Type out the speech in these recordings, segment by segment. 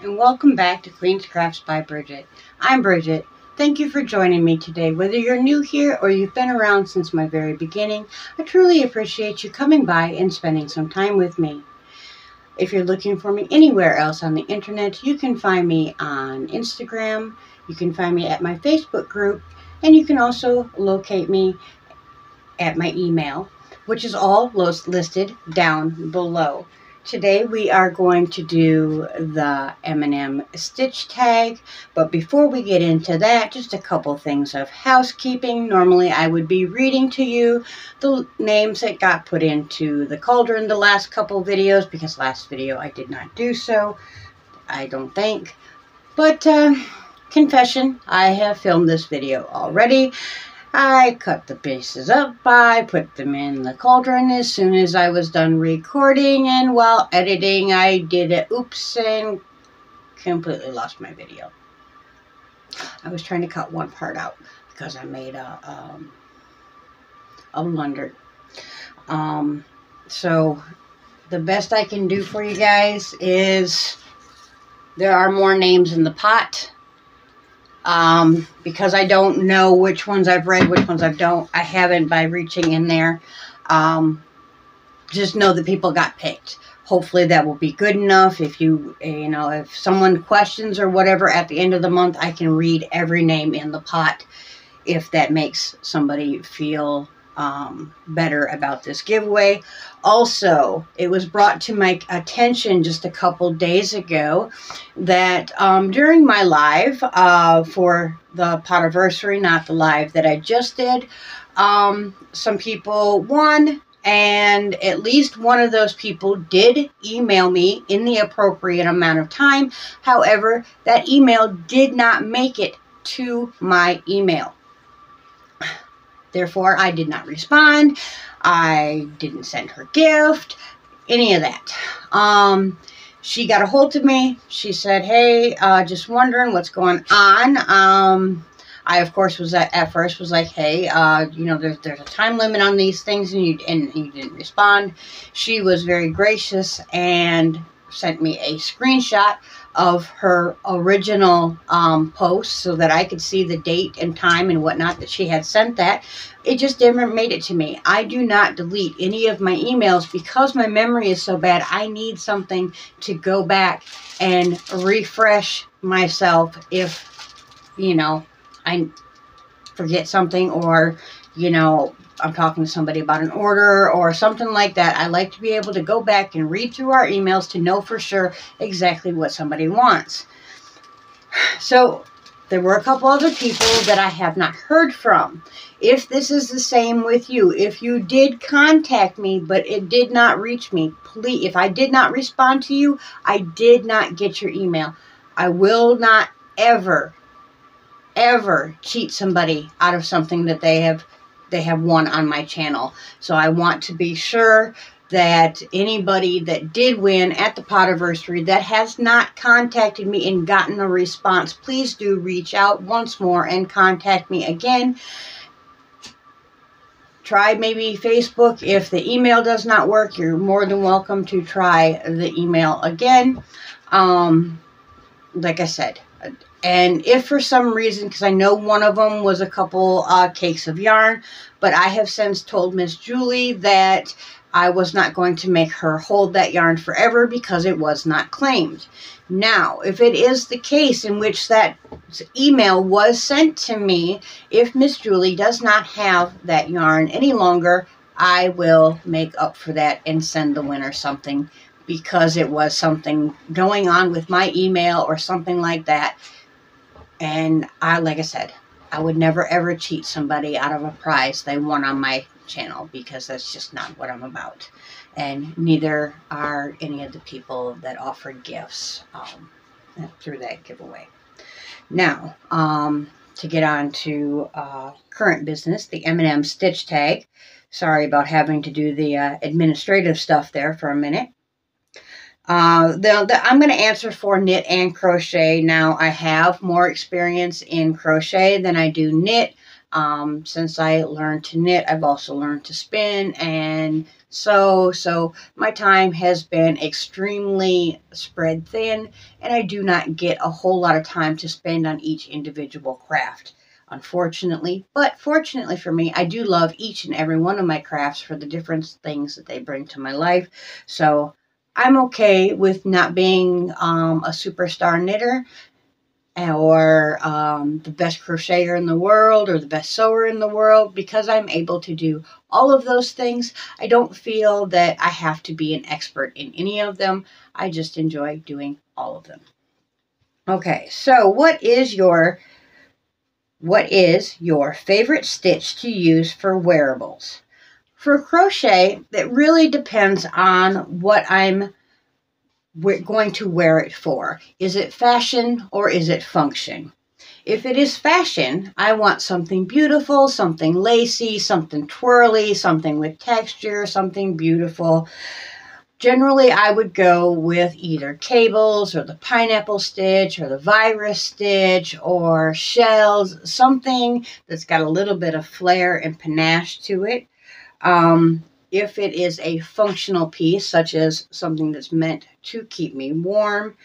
and welcome back to Queenscrafts by Bridget. I'm Bridget. Thank you for joining me today. Whether you're new here or you've been around since my very beginning, I truly appreciate you coming by and spending some time with me. If you're looking for me anywhere else on the internet, you can find me on Instagram, you can find me at my Facebook group, and you can also locate me at my email, which is all listed down below. Today we are going to do the MStitchTag, but before we get into that, just a couple things of housekeeping. Normally I would be reading to you the names that got put into the cauldron the last couple videos, because last video I did not do so, I don't think. But confession, I have filmed this video already. I cut the pieces up, I put them in the cauldron as soon as I was done recording, and while editing I did an oops and completely lost my video. I was trying to cut one part out because I made a blunder. So the best I can do for you guys is there are more names in the pot. Because I don't know which ones I've read, which ones I haven't by reaching in there. Just know that people got picked. Hopefully that will be good enough. If if someone questions or whatever at the end of the month, I can read every name in the pot if that makes somebody feel better about this giveaway. Also, it was brought to my attention just a couple days ago that during my live for the Potiversary, not the live that I just did, some people won, and at least one of those people did email me in the appropriate amount of time. However, that email did not make it to my email. Therefore, I did not respond. I didn't send her gift, any of that. She got a hold of me. She said, hey, just wondering what's going on. I, of course, was at first was like, hey, there's a time limit on these things, and you didn't respond. She was very gracious and sent me a screenshot of her original post so that I could see the date and time and whatnot that she had sent that. It just never made it to me. I do not delete any of my emails because my memory is so bad. I need something to go back and refresh myself if, I forget something, or, I'm talking to somebody about an order or something like that. I like to be able to go back and read through our emails to know for sure exactly what somebody wants. So there were a couple other people that I have not heard from. If this is the same with you, if you did contact me but it did not reach me, please, if I did not respond to you, I did not get your email. I will not ever cheat somebody out of something that they have won on my channel. So I want to be sure that anybody that did win at the Potiversary that has not contacted me and gotten a response, please do reach out once more and contact me again. Try maybe Facebook. If the email does not work, you're more than welcome to try the email again. Like I said, and if for some reason, because I know one of them was a couple cakes of yarn, but I have since told Miss Julie that I was not going to make her hold that yarn forever because it was not claimed. Now, if it is the case in which that email was sent to me, if Miss Julie does not have that yarn any longer, I will make up for that and send the winner something, because it was something going on with my email or something like that. And like I said, I would never ever cheat somebody out of a prize they won on my channel, because that's just not what I'm about. And neither are any of the people that offered gifts through that giveaway. Now, to get on to current business, the MStitchTag. Sorry about having to do the administrative stuff there for a minute. I'm going to answer for knit and crochet. Now, I have more experience in crochet than I do knit. Since I learned to knit, I've also learned to spin and sew. So my time has been extremely spread thin, and I do not get a whole lot of time to spend on each individual craft, unfortunately. But fortunately for me, I do love each and every one of my crafts for the different things that they bring to my life. So I'm okay with not being a superstar knitter or the best crocheter in the world or the best sewer in the world. Because I'm able to do all of those things, I don't feel that I have to be an expert in any of them. I just enjoy doing all of them. Okay, so what is your favorite stitch to use for wearables? For crochet, it really depends on what I'm going to wear it for. Is it fashion or is it function? If it is fashion, I want something beautiful, something lacy, something twirly, something with texture, something beautiful. Generally, I would go with either cables or the pineapple stitch or the virus stitch or shells, something that's got a little bit of flair and panache to it. If it is a functional piece, such as something that's meant to keep me warm,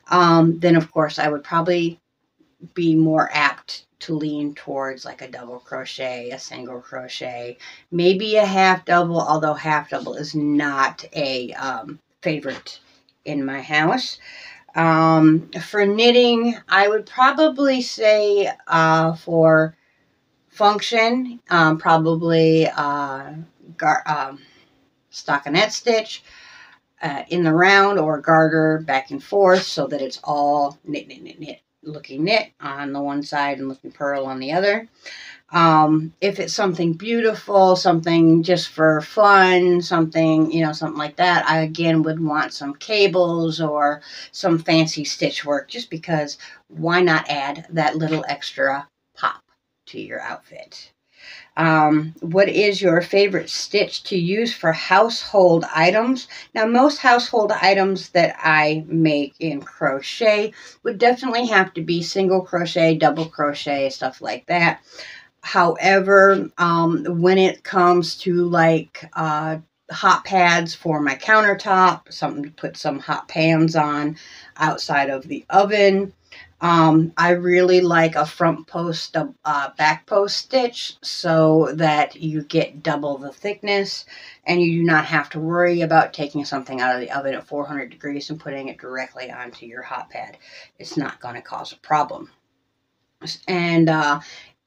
then of course I would probably be more apt to lean towards like a double crochet, a single crochet, maybe a half double, although half double is not a favorite in my house. For knitting, I would probably say for function, probably stockinette stitch in the round, or garter back and forth, so that it's all knit, knit, knit, knit, looking knit on the one side and looking purl on the other. If it's something beautiful, something just for fun, something, something like that, I again would want some cables or some fancy stitch work, just because why not add that little extra pop to your outfit? What is your favorite stitch to use for household items? Now, most household items that I make in crochet would definitely have to be single crochet, double crochet, stuff like that. However, when it comes to like hot pads for my countertop, something to put some hot pans on outside of the oven, I really like a front post, back post stitch, so that you get double the thickness and you do not have to worry about taking something out of the oven at 400 degrees and putting it directly onto your hot pad. It's not going to cause a problem. And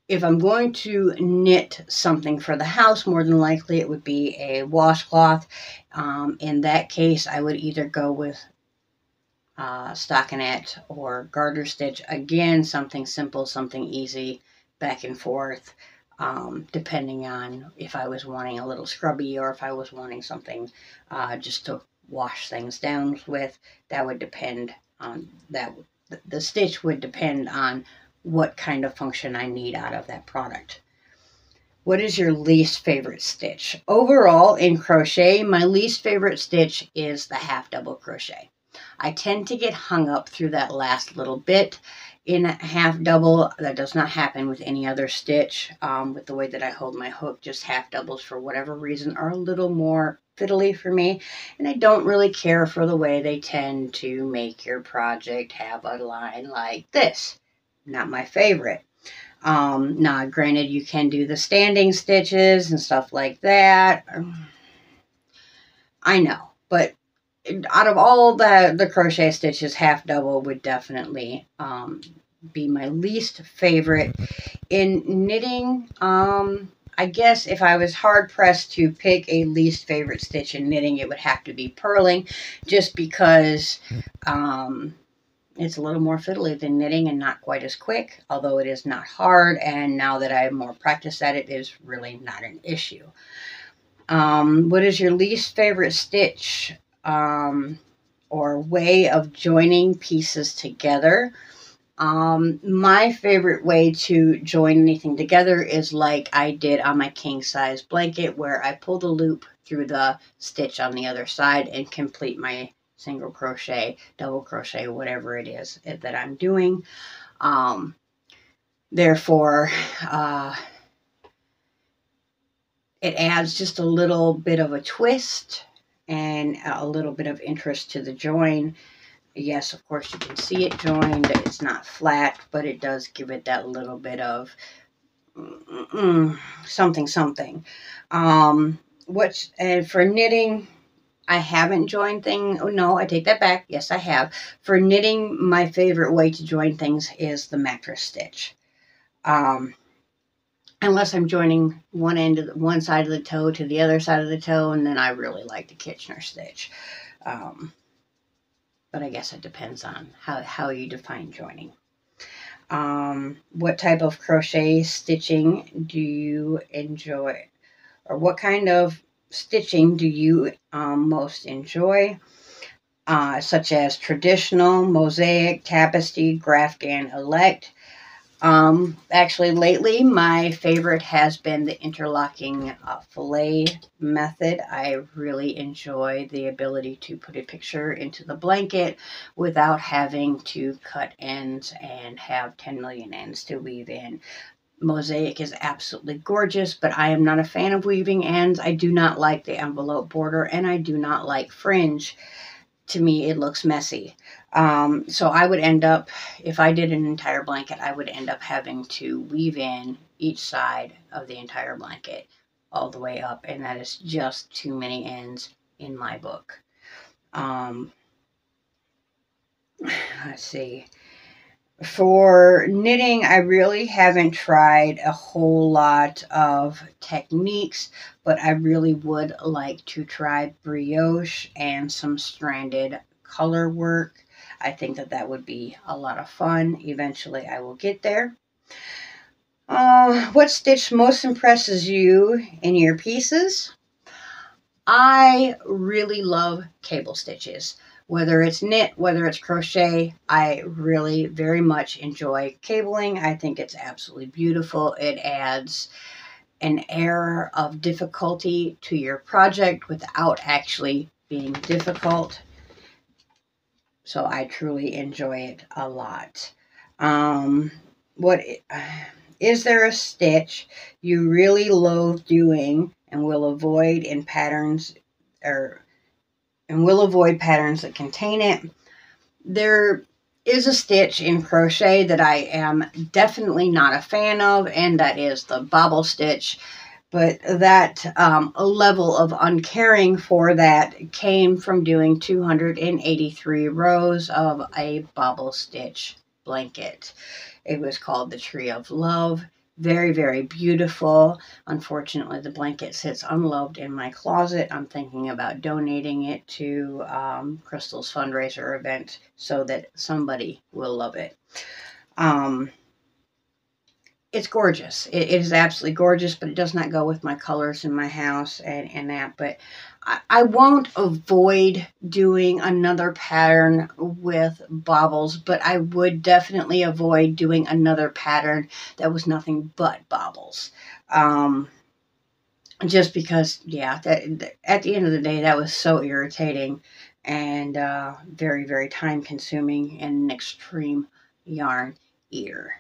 if I'm going to knit something for the house, more than likely it would be a washcloth. In that case, I would either go with stockinette or garter stitch. Again, something simple, something easy, back and forth, depending on if I was wanting a little scrubby or if I was wanting something just to wash things down with. That would depend on that. The stitch would depend on what kind of function I need out of that product. What is your least favorite stitch? Overall, in crochet, my least favorite stitch is the half double crochet. I tend to get hung up through that last little bit in a half double. That does not happen with any other stitch. With the way that I hold my hook, just half doubles for whatever reason are a little more fiddly for me, and I don't really care for the way they tend to make your project have a line like this. Not my favorite. Now, granted, you can do the standing stitches and stuff like that. I know, but out of all the crochet stitches, half double would definitely be my least favorite. In knitting, I guess if I was hard pressed to pick a least favorite stitch in knitting, it would have to be purling, just because it's a little more fiddly than knitting and not quite as quick, although it is not hard, and now that I have more practice at it, it is really not an issue. What is your least favorite stitch or way of joining pieces together? My favorite way to join anything together is like I did on my king size blanket, where I pull the loop through the stitch on the other side and complete my single crochet, double crochet, whatever it is that I'm doing. Therefore, It adds just a little bit of a twist and a little bit of interest to the join. Yes, of course, you can see it joined. It's not flat, but it does give it that little bit of something, something. And for knitting, I haven't joined things. Oh, no, I take that back. Yes, I have. For knitting, my favorite way to join things is the mattress stitch. Unless I'm joining one side of the toe to the other side of the toe, and then I really like the Kitchener stitch. But I guess it depends on how you define joining. What type of crochet stitching do you enjoy? Or what kind of stitching do you most enjoy? Such as traditional, mosaic, tapestry, grafton, elect. Actually, lately, my favorite has been the interlocking fillet method. I really enjoy the ability to put a picture into the blanket without having to cut ends and have 10 million ends to weave in. Mosaic is absolutely gorgeous, but I am not a fan of weaving ends. I do not like the envelope border, and I do not like fringe. To me, it looks messy. So I would end up, if I did an entire blanket, I would end up having to weave in each side of the entire blanket all the way up, and that is just too many ends in my book. Let's see. For knitting, I really haven't tried a whole lot of techniques, but I really would like to try brioche and some stranded color work. I think that would be a lot of fun. Eventually, I will get there. What stitch most impresses you in your pieces? I really love cable stitches. Whether it's knit, whether it's crochet, I really very much enjoy cabling. I think it's absolutely beautiful. It adds an air of difficulty to your project without actually being difficult. So I truly enjoy it a lot. Is there a stitch you really loathe doing and will avoid patterns that contain it? There is a stitch in crochet that I am definitely not a fan of, and that is the bobble stitch. But that level of uncaring for that came from doing 283 rows of a bobble stitch blanket. It was called the Tree of Love. Very, very beautiful. Unfortunately, the blanket sits unloved in my closet. I'm thinking about donating it to Crystal's fundraiser event so that somebody will love it. It's gorgeous. It is absolutely gorgeous, but it does not go with my colors in my house and that. But I won't avoid doing another pattern with bobbles, but I would definitely avoid doing another pattern that was nothing but bobbles. Just because, yeah, at the end of the day, that was so irritating and very, very time consuming and an extreme yarn eater.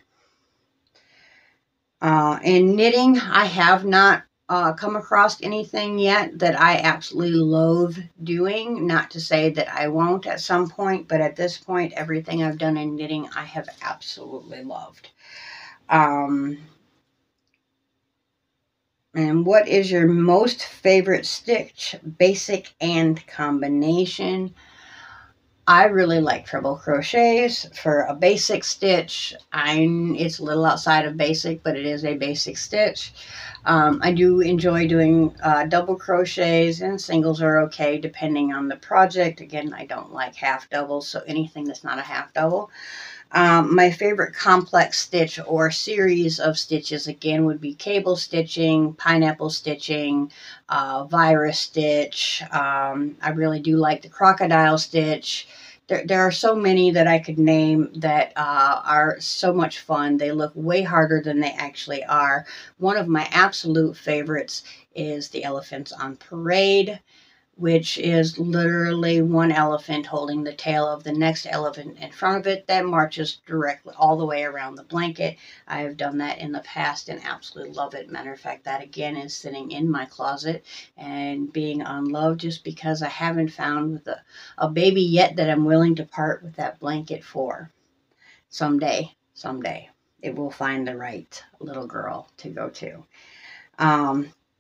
In knitting, I have not come across anything yet that I absolutely loathe doing. Not to say that I won't at some point, but at this point, everything I've done in knitting, I have absolutely loved. And what is your most favorite stitch, basic and combination? I really like treble crochets. For a basic stitch, it's a little outside of basic, but it is a basic stitch. I do enjoy doing double crochets, and singles are okay depending on the project. Again, I don't like half doubles, so anything that's not a half double. My favorite complex stitch or series of stitches, again, would be cable stitching, pineapple stitching, virus stitch. I really do like the crocodile stitch. There are so many that I could name that are so much fun. They look way harder than they actually are. One of my absolute favorites is the Elephants on Parade. which is literally one elephant holding the tail of the next elephant in front of it that marches directly all the way around the blanket. I have done that in the past and absolutely love it. Matter of fact, that again is sitting in my closet and being unloved just because I haven't found with a baby yet that I'm willing to part with that blanket for. Someday, it will find the right little girl to go to.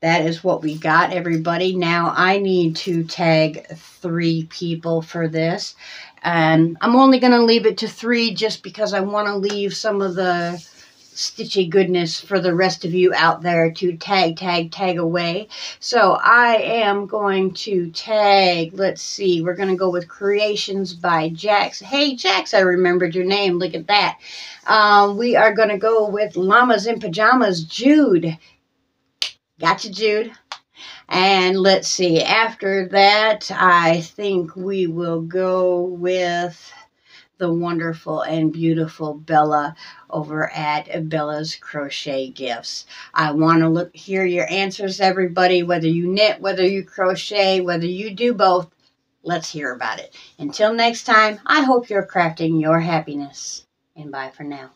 That is what we got, everybody. Now I need to tag 3 people for this. And I'm only going to leave it to 3 just because I want to leave some of the stitchy goodness for the rest of you out there to tag away. So I am going to tag, let's see, we're going to go with Creations by Jax. Hey, Jax, I remembered your name. Look at that. We are going to go with Llamas in Pajamas, Jude. Gotcha, Jude. And let's see, after that, I think we will go with the wonderful and beautiful Bella over at Bella's Crochet Gifts. I want to hear your answers, everybody, whether you knit, whether you crochet, whether you do both. Let's hear about it. Until next time, I hope you're crafting your happiness. And bye for now.